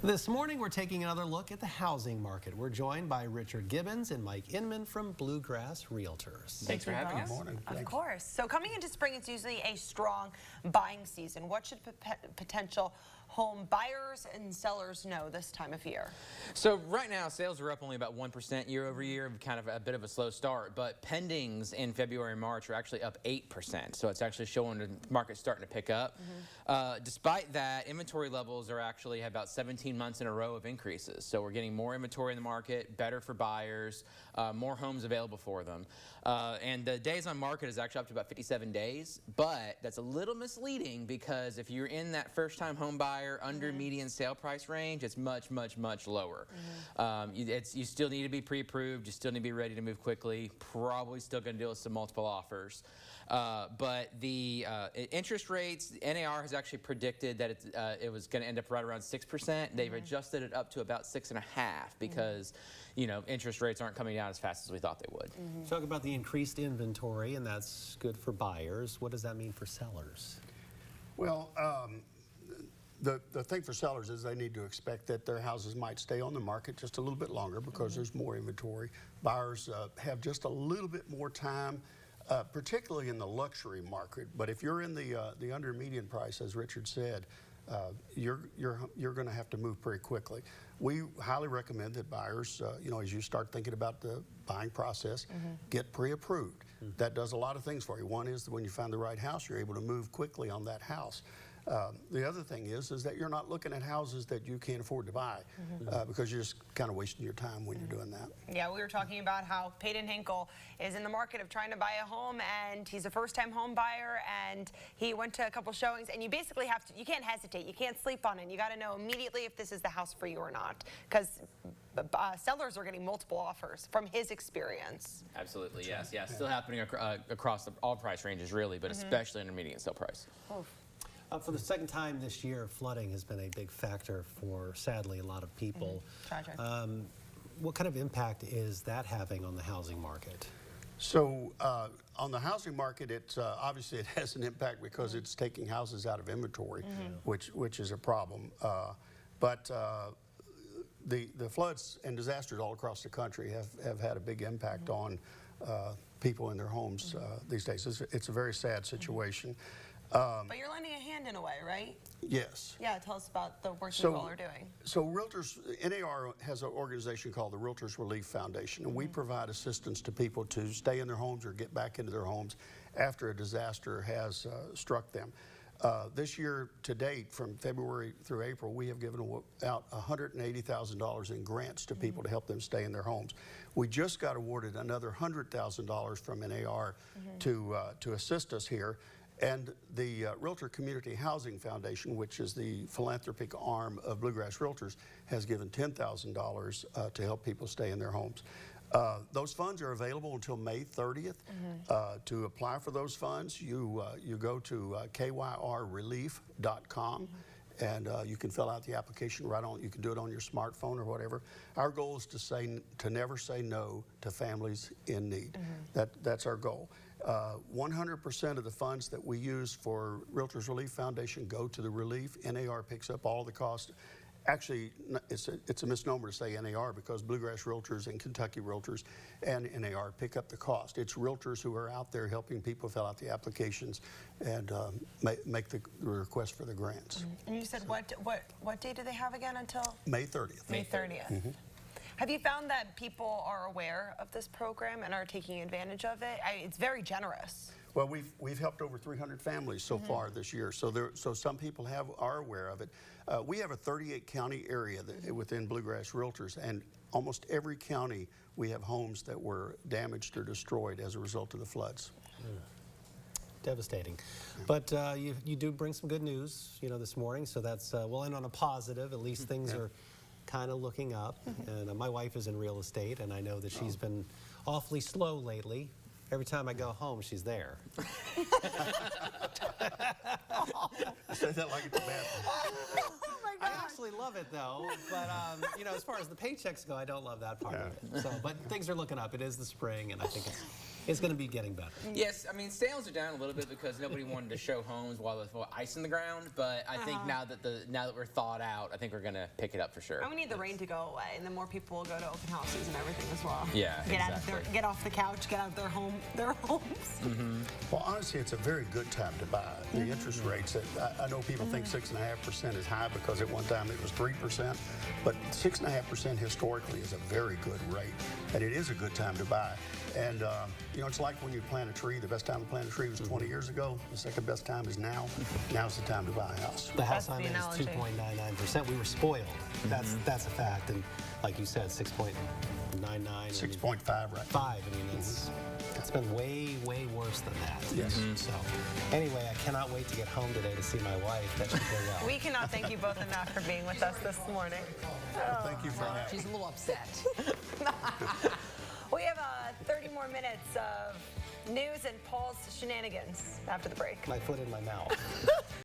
This morning, we're taking another look at the housing market. We're joined by Richard Gibbens and Mike Inman from Bluegrass Realtors. Thanks for having us. Good morning. Of course. So coming into spring, it's usually a strong buying season. What should potential home buyers and sellers know this time of year? So right now, sales are up only about 1% year over year, kind of a bit of a slow start, but pendings in February and March are actually up 8%. So it's actually showing the market starting to pick up. Despite that, inventory levels are actually about 17 months in a row of increases. So we're getting more inventory in the market, better for buyers, more homes available for them. And the days on market is actually up to about 57 days, but that's a little misleading because if you're in that first-time home buyer under median sale price range, it's much, much, much lower. You still need to be pre-approved. You still need to be ready to move quickly. Probably still going to deal with some multiple offers. But the interest rates, NAR has actually predicted that it was going to end up right around 6%. They've adjusted it up to about 6.5 because, you know, interest rates aren't coming down as fast as we thought they would. Talk about the increased inventory, and that's good for buyers. What does that mean for sellers? Well, the thing for sellers is they need to expect that their houses might stay on the market just a little bit longer because there's more inventory. Buyers have just a little bit more time, particularly in the luxury market. But if you're in the under median price, as Richard said, you're going to have to move pretty quickly. We highly recommend that buyers, you know, as you start thinking about the buying process, get pre-approved. That does a lot of things for you. One is that when you find the right house, you're able to move quickly on that house. The other thing is that you're not looking at houses that you can't afford to buy because you're just kind of wasting your time when you're doing that. Yeah, we were talking about how Peyton Hinkle is in the market of trying to buy a home, and he's a first-time home buyer, and he went to a couple showings, and you basically have to, you can't hesitate, you can't sleep on it. You got to know immediately if this is the house for you or not, because sellers are getting multiple offers from his experience. Absolutely, yes. Yeah, still happening across all price ranges, really, but especially under median sale price. For the second time this year, flooding has been a big factor for, sadly, a lot of people. Tragic. What kind of impact is that having on the housing market? So on the housing market, it's obviously it has an impact because it's taking houses out of inventory, which is a problem. But the floods and disasters all across the country have had a big impact on people in their homes these days. It's a very sad situation. But you're lending a hand in a way, right? Yes. Yeah, tell us about the work you all are doing. So Realtors, NAR has an organization called the Realtors Relief Foundation, and we provide assistance to people to stay in their homes or get back into their homes after a disaster has struck them. This year to date, from February through April, we have given out $180,000 in grants to people to help them stay in their homes. We just got awarded another $100,000 from NAR to assist us here. And the Realtor Community Housing Foundation, which is the philanthropic arm of Bluegrass Realtors, has given $10,000 to help people stay in their homes. Those funds are available until May 30th. To apply for those funds, you go to kyrrelief.com. And you can fill out the application right on. You can do it on your smartphone or whatever. Our goal is to never say no to families in need. That's our goal. 100% of the funds that we use for Realtors Relief Foundation go to the relief. NAR picks up all the costs. Actually, it's a misnomer to say NAR because Bluegrass Realtors and Kentucky Realtors and NAR pick up the cost. It's realtors who are out there helping people fill out the applications and make the request for the grants. And you said what date do they have again until? May 30th. May 30th. Have you found that people are aware of this program and are taking advantage of it? It's very generous. Well, we've helped over 300 families so far this year, so some people are aware of it. We have a 38-county area within Bluegrass Realtors, and almost every county we have homes that were damaged or destroyed as a result of the floods. Devastating. But you do bring some good news, you know, this morning, so that's, we'll end on a positive. At least things are kind of looking up. And my wife is in real estate, and I know that she's been awfully slow lately. Every time I go home, she's there. You say that like it's a bad thing. Oh my God. I actually love it though, but you know, as far as the paychecks go, I don't love that part of it. So, but things are looking up. It is the spring, and I think it's it's going to be getting better. Yes, I mean sales are down a little bit because nobody wanted to show homes while there's ice in the ground. But I think now that we're thawed out, I think we're gonna pick it up for sure. And we need the rain to go away, and then more people will go to open houses and everything as well. Yeah, Get off the couch, get out of their homes. Well, honestly, it's a very good time to buy. The interest rates, I know people think 6.5% is high because at one time it was 3%, but 6.5% historically is a very good rate, and it is a good time to buy. And, you know, it's like when you plant a tree. The best time to plant a tree was 20 years ago. The second best time is now. Now's the time to buy a house. The house I'm in is 2.99%. We were spoiled. That's a fact. And like you said, 6.99. 6.5 right 5. I mean, it's been way, way worse than that. Yes. So anyway, I cannot wait to get home today to see my wife. That should go well. We cannot thank you both enough for being with us this morning. Well, thank you for having me. She's a little upset. We have 30 more minutes of news and Paul's shenanigans after the break. My foot in my mouth.